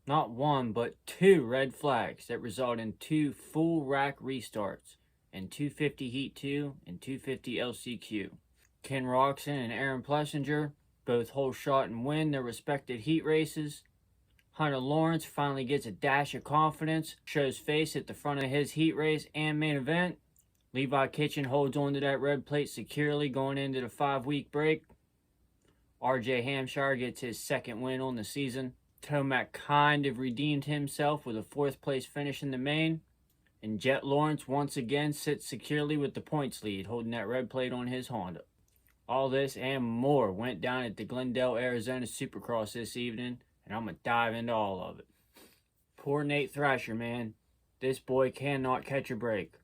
not one, but two red flags that result in two full rack restarts in 250 Heat 2 and 250 LCQ. Ken Roczen and Aaron Plessinger both hole shot and win their respective heat races. Hunter Lawrence finally gets a dash of confidence, shows face at the front of his heat race and main event. Levi Kitchen holds onto that red plate securely going into the 5-week break. RJ Hampshire gets his second win on the season. Tomac kind of redeemed himself with a 4th place finish in the main. And Jet Lawrence once again sits securely with the points lead, holding that red plate on his Honda. All this and more went down at the Glendale, Arizona Supercross this evening, and I'm going to dive into all of it. Poor Nate Thrasher, man. This boy cannot catch a break.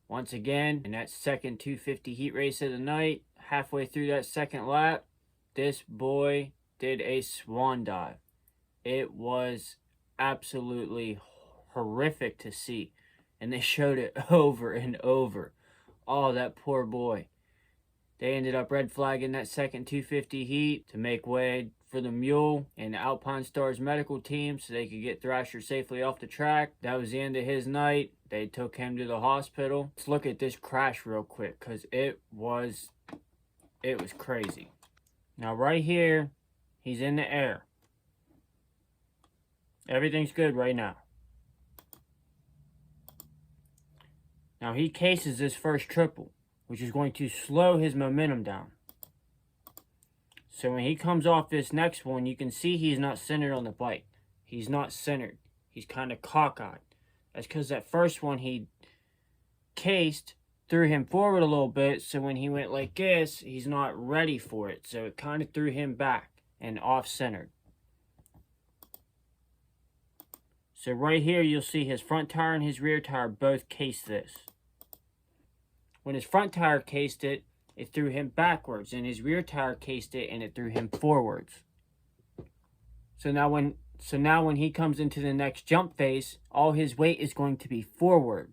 Once again, in that second 250 heat race of the night, halfway through that second lap, this boy did a swan dive. It was absolutely horrific to see. And they showed it over and over. Oh, that poor boy. They ended up red flagging that second 250 heat to make way for the Mule and the Alpine Stars medical team so they could get Thrasher safely off the track. That was the end of his night. They took him to the hospital. Let's look at this crash real quick because it was crazy. Now right here, he's in the air. Everything's good right now. Now he cases this first triple, which is going to slow his momentum down. So when he comes off this next one, you can see he's not centered on the bike. He's not centered. He's kind of cockeyed. That's because that first one he cased threw him forward a little bit, so when he went like this, he's not ready for it. So it kind of threw him back and off-centered. So right here, you'll see his front tire and his rear tire both case this. When his front tire cased it, it threw him backwards, and his rear tire cased it, and it threw him forwards. So now when he comes into the next jump phase, all his weight is going to be forward.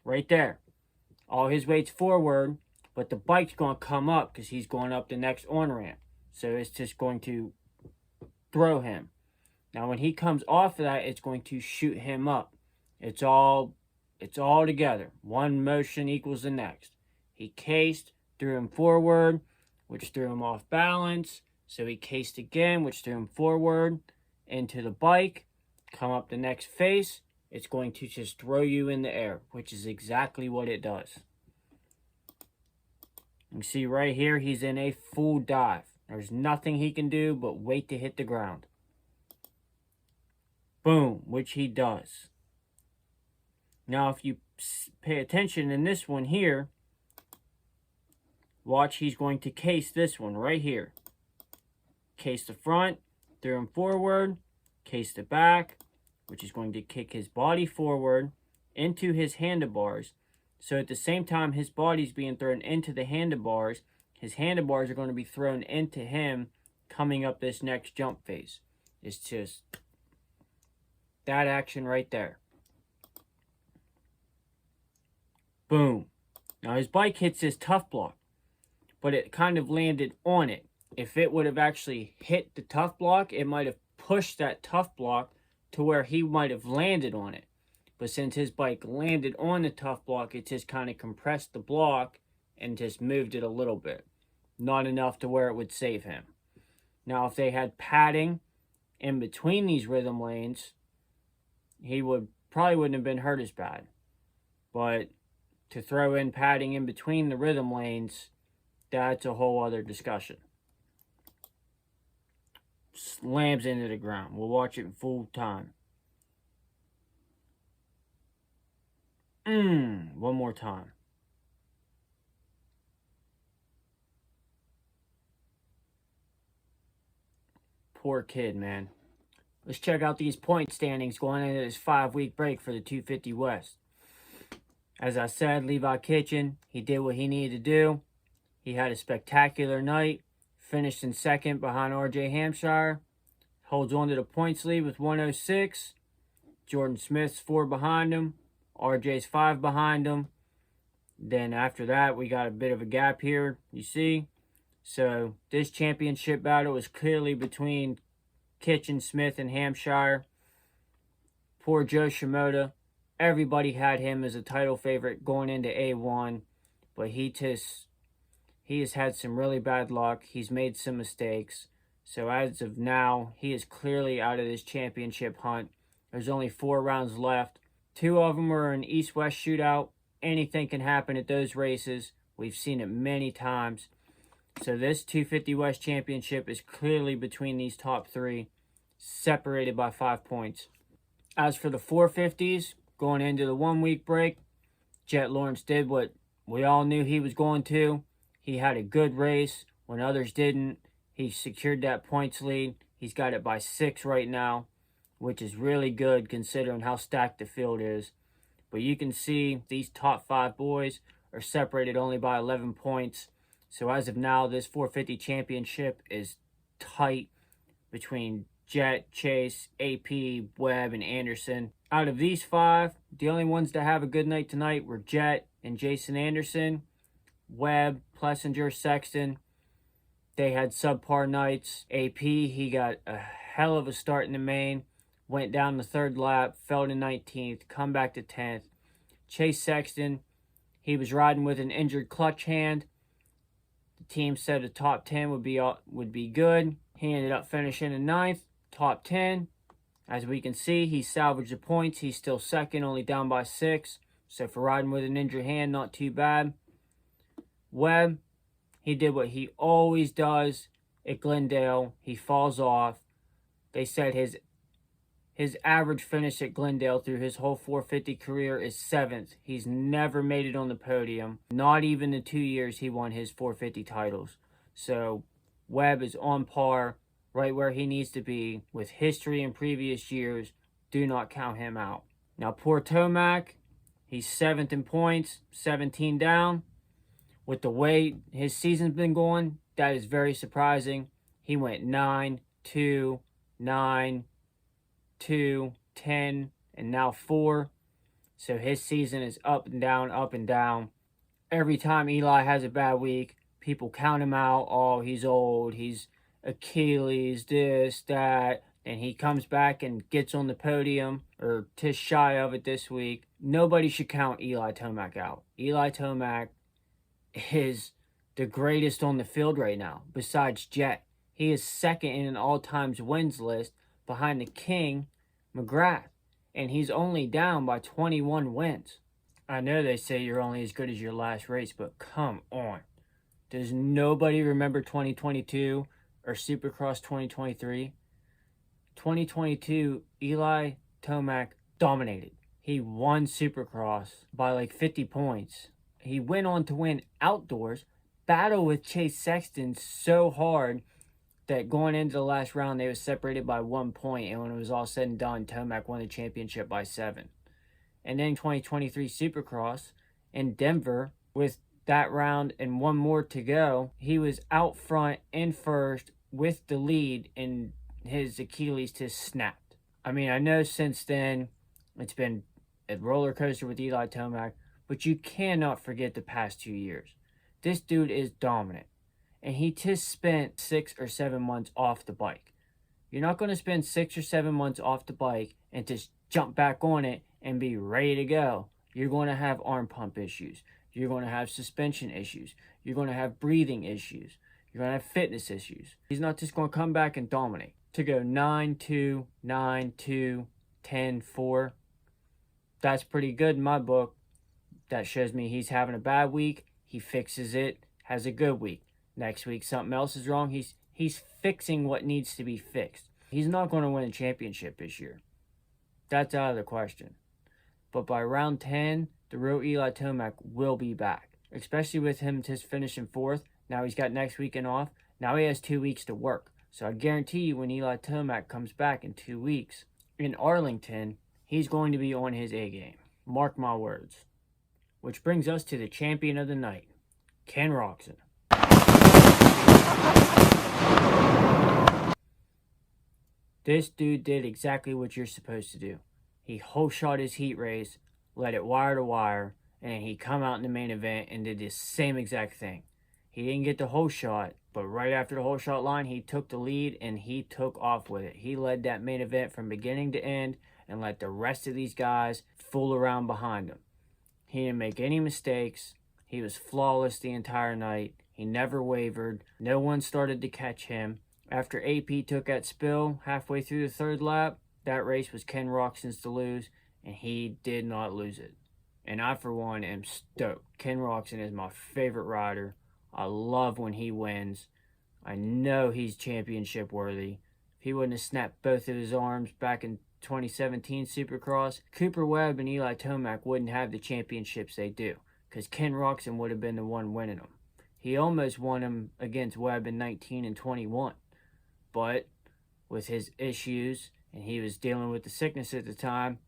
Right there. All his weight's forward, but the bike's going to come up because he's going up the next on-ramp. So it's just going to throw him. Now when he comes off of that, it's going to shoot him up. It's all together. One motion equals the next. He cased, threw him forward, which threw him off balance. So he cased again, which threw him forward into the bike. Come up the next face. It's going to just throw you in the air, which is exactly what it does. You see right here, he's in a full dive. There's nothing he can do but wait to hit the ground. Boom, which he does. Now, if you pay attention in this one here, watch, he's going to case this one right here. Case the front, throw him forward, case the back, which is going to kick his body forward into his handlebars. So at the same time his body's being thrown into the handlebars, his handlebars are going to be thrown into him coming up this next jump phase. It's just that action right there. Boom. Now his bike hits his tough block, but it kind of landed on it. If it would have actually hit the tough block, it might have pushed that tough block to where he might have landed on it. But since his bike landed on the tough block, it just kind of compressed the block and just moved it a little bit. Not enough to where it would save him. Now if they had padding in between these rhythm lanes, he probably wouldn't have been hurt as bad. But to throw in padding in between the rhythm lanes, that's a whole other discussion. Slams into the ground. We'll watch it in full time. One more time. Poor kid, man. Let's check out these point standings going into this 5-week break for the 250 West. As I said, Levi Kitchen, he did what he needed to do. He had a spectacular night. Finished in second behind RJ Hampshire. Holds on to the points lead with 106. Jordan Smith's 4 behind him. RJ's 5 behind him. Then after that, we got a bit of a gap here. You see, So this championship battle is clearly between Kitchen, Smith, and Hampshire. Poor Joe Shimoda. Everybody had him as a title favorite going into A1, but he has had some really bad luck. He's made some mistakes. So as of now, he is clearly out of this championship hunt. There's only 4 rounds left. 2 of them are an East-West shootout. Anything can happen at those races. We've seen it many times. So this 250 West Championship is clearly between these top 3, separated by 5 points. As for the 450s, going into the 1-week break, Jet Lawrence did what we all knew he was going to. He had a good race when others didn't. He secured that points lead. He's got it by 6 right now, which is really good considering how stacked the field is. But you can see these top 5 boys are separated only by 11 points. So as of now, this 450 championship is tight between Jet, Chase, AP, Webb, and Anderson. Out of these 5, the only ones to have a good night tonight were Jet and Jason Anderson. Webb, Plessinger, Sexton, they had subpar nights. AP, he got a hell of a start in the main. Went down the 3rd lap, fell to 19th, come back to 10th. Chase Sexton, he was riding with an injured clutch hand. The team said a top 10 would be good. He ended up finishing in 9th, top 10. As we can see, he salvaged the points. He's still 2nd, only down by 6. So for riding with an injured hand, not too bad. Webb, he did what he always does at Glendale. He falls off. They said his average finish at Glendale through his whole 450 career is 7th. He's never made it on the podium. Not even the 2 years he won his 450 titles. So Webb is on par, right where he needs to be. With history in previous years, do not count him out. Now poor Tomac, he's 7th in points, 17 down. With the way his season's been going, that is very surprising. He went 9, 2, 9, 2, 10, and now 4. So his season is up and down, up and down. Every time Eli has a bad week, people count him out. Oh, he's old. He's Achilles, this, that. And he comes back and gets on the podium, or just shy of it this week. Nobody should count Eli Tomac out. Eli Tomac is the greatest on the field right now, besides Jet. He is 2nd in an all-times wins list behind the King, McGrath, and he's only down by 21 wins. I know they say you're only as good as your last race, but come on. Does nobody remember 2022 or Supercross 2023? 2022, Eli Tomac dominated. He won Supercross by like 50 points. He went on to win outdoors, battle with Chase Sexton so hard that going into the last round, they were separated by 1 point, and when it was all said and done, Tomac won the championship by 7. And then 2023 Supercross in Denver, with that round and 1 more to go, he was out front in 1st with the lead, and his Achilles just snapped. I mean, I know since then it's been a roller coaster with Eli Tomac, but you cannot forget the past 2 years. This dude is dominant. And he just spent 6 or 7 months off the bike. You're not going to spend 6 or 7 months off the bike and just jump back on it and be ready to go. You're going to have arm pump issues. You're going to have suspension issues. You're going to have breathing issues. You're going to have fitness issues. He's not just going to come back and dominate. To go 9-2, 9-2, 10-4, that's pretty good in my book. That shows me he's having a bad week. He fixes it, has a good week. Next week, something else is wrong. He's fixing what needs to be fixed. He's not going to win a championship this year. That's out of the question. But by round 10, the real Eli Tomac will be back. Especially with him just finishing 4th. Now he's got next weekend off. Now he has 2 weeks to work. So I guarantee you when Eli Tomac comes back in 2 weeks in Arlington, he's going to be on his A game. Mark my words. Which brings us to the champion of the night, Ken Roczen. This dude did exactly what you're supposed to do. He whole shot his heat race, let it wire to wire, and he come out in the main event and did the same exact thing. He didn't get the whole shot, But right after the whole shot line, he took the lead and he took off with it. He led that main event from beginning to end and let the rest of these guys fool around behind him. He didn't make any mistakes. He was flawless the entire night. He never wavered. No one started to catch him. After AP took that spill halfway through the third lap, that race was Ken Roczen's to lose, and he did not lose it. And I, for one, am stoked. Ken Roczen is my favorite rider. I love when he wins. I know he's championship worthy. If he wouldn't have snapped both of his arms back in 2017 Supercross, Cooper Webb and Eli Tomac wouldn't have the championships they do, because Ken Roczen would have been the one winning them. He almost won them against Webb in 19 and 21, but with his issues, and he was dealing with the sickness at the time,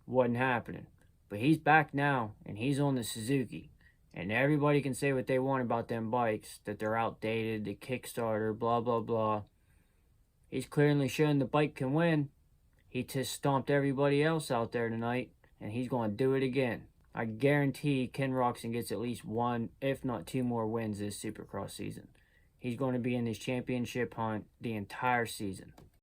wasn't happening. But he's back now, and he's on the Suzuki. And everybody can say what they want about them bikes, that they're outdated, the Kickstarter, blah, blah, blah. He's clearly shown the bike can win. He just stomped everybody else out there tonight, and he's going to do it again. I guarantee Ken Roczen gets at least one, if not two more wins this Supercross season. He's going to be in this championship hunt the entire season.